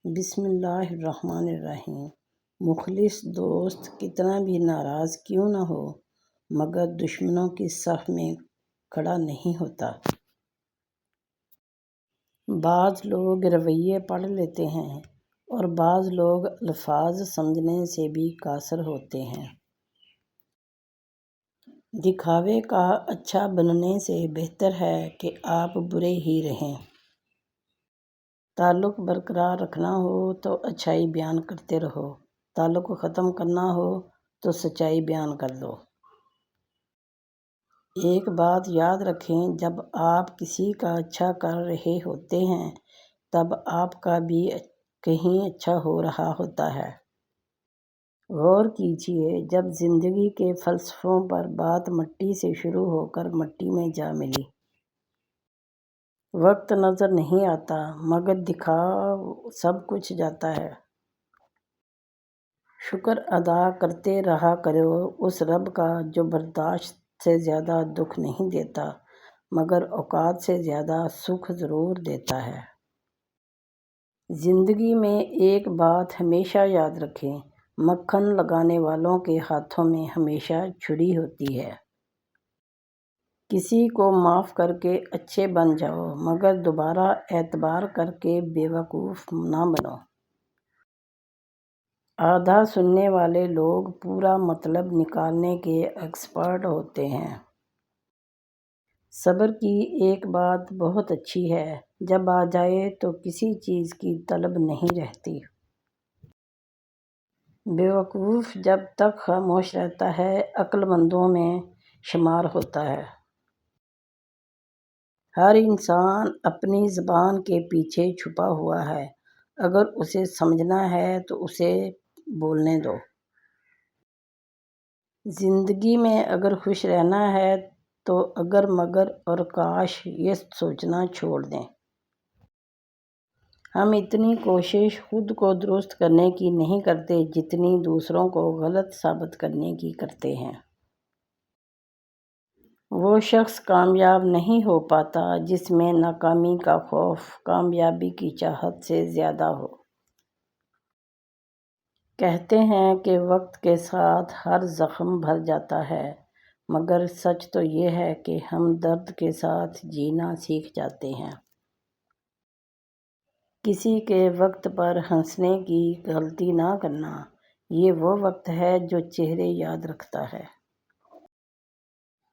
بسم اللہ الرحمن الرحیم۔ مخلص دوست کتنا بھی ناراض کیوں نہ ہو مگر دشمنوں کی صف میں کھڑا نہیں ہوتا۔ بعض لوگ رویے پڑھ لیتے ہیں اور بعض لوگ الفاظ سمجھنے سے بھی قاصر ہوتے ہیں۔ دکھاوے کا اچھا بننے سے بہتر ہے کہ آپ برے ہی رہیں۔ تعلق برقرار رکھنا ہو تو اچھائی بیان کرتے رہو، تعلق ختم کرنا ہو تو سچائی بیان کر دو۔ ایک بات یاد رکھیں، جب آپ کسی کا اچھا کر رہے ہوتے ہیں تب آپ کا بھی کہیں اچھا ہو رہا ہوتا ہے۔ غور کیجئے، جب زندگی کے فلسفوں پر بات مٹی سے شروع ہو کر مٹی میں جا ملی۔ وقت نظر نہیں آتا مگر دکھا سب کچھ جاتا ہے۔ شکر ادا کرتے رہا کرو اس رب کا جو برداشت سے زیادہ دکھ نہیں دیتا مگر اوقات سے زیادہ سکھ ضرور دیتا ہے۔ زندگی میں ایک بات ہمیشہ یاد رکھیں، مکھن لگانے والوں کے ہاتھوں میں ہمیشہ چھری ہوتی ہے۔ کسی کو معاف کر کے اچھے بن جاؤ مگر دوبارہ اعتبار کر کے بے وقوف نہ بنو۔ آدھا سننے والے لوگ پورا مطلب نکالنے کے ایکسپرٹ ہوتے ہیں۔ صبر کی ایک بات بہت اچھی ہے، جب آ جائے تو کسی چیز کی طلب نہیں رہتی۔ بے وقوف جب تک خاموش رہتا ہے عقل مندوں میں شمار ہوتا ہے۔ ہر انسان اپنی زبان کے پیچھے چھپا ہوا ہے، اگر اسے سمجھنا ہے تو اسے بولنے دو۔ زندگی میں اگر خوش رہنا ہے تو اگر مگر اور کاش یہ سوچنا چھوڑ دیں۔ ہم اتنی کوشش خود کو درست کرنے کی نہیں کرتے جتنی دوسروں کو غلط ثابت کرنے کی کرتے ہیں۔ وہ شخص کامیاب نہیں ہو پاتا جس میں ناکامی کا خوف کامیابی کی چاہت سے زیادہ ہو۔ کہتے ہیں کہ وقت کے ساتھ ہر زخم بھر جاتا ہے مگر سچ تو یہ ہے کہ ہم درد کے ساتھ جینا سیکھ جاتے ہیں۔ کسی کے وقت پر ہنسنے کی غلطی نہ کرنا، یہ وہ وقت ہے جو چہرے یاد رکھتا ہے۔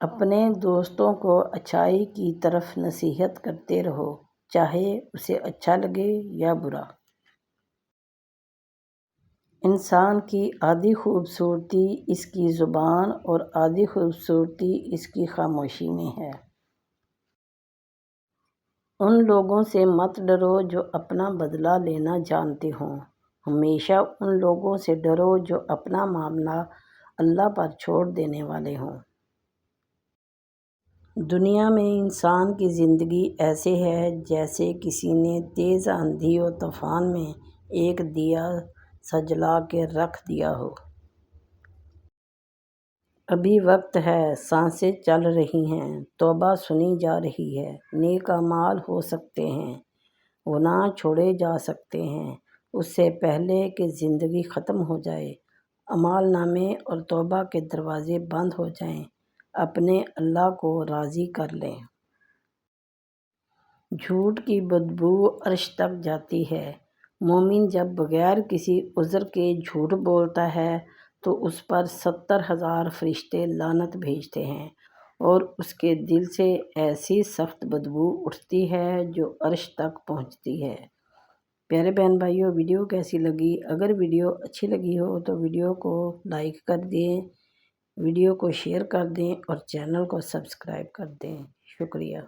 اپنے دوستوں کو اچھائی کی طرف نصیحت کرتے رہو، چاہے اسے اچھا لگے یا برا۔ انسان کی آدھی خوبصورتی اس کی زبان اور آدھی خوبصورتی اس کی خاموشی میں ہے۔ ان لوگوں سے مت ڈرو جو اپنا بدلہ لینا جانتے ہوں، ہمیشہ ان لوگوں سے ڈرو جو اپنا معاملہ اللہ پر چھوڑ دینے والے ہوں۔ دنیا میں انسان کی زندگی ایسے ہے جیسے کسی نے تیز آندھی و طوفان میں ایک دیا سا جلا کے رکھ دیا ہو۔ ابھی وقت ہے، سانسیں چل رہی ہیں، توبہ سنی جا رہی ہے، نیک اعمال ہو سکتے ہیں، گناہ چھوڑے جا سکتے ہیں۔ اس سے پہلے کہ زندگی ختم ہو جائے، اعمال نامے اور توبہ کے دروازے بند ہو جائیں، اپنے اللہ کو راضی کر لیں۔ جھوٹ کی بدبو عرش تک جاتی ہے۔ مومن جب بغیر کسی عذر کے جھوٹ بولتا ہے تو اس پر 70,000 فرشتے لعنت بھیجتے ہیں اور اس کے دل سے ایسی سخت بدبو اٹھتی ہے جو عرش تک پہنچتی ہے۔ پیارے بہن بھائیوں، ویڈیو کیسی لگی؟ اگر ویڈیو اچھی لگی ہو تو ویڈیو کو لائک کر دیں، ویڈیو کو شیئر کر دیں اور چینل کو سبسکرائب کر دیں۔ شکریہ۔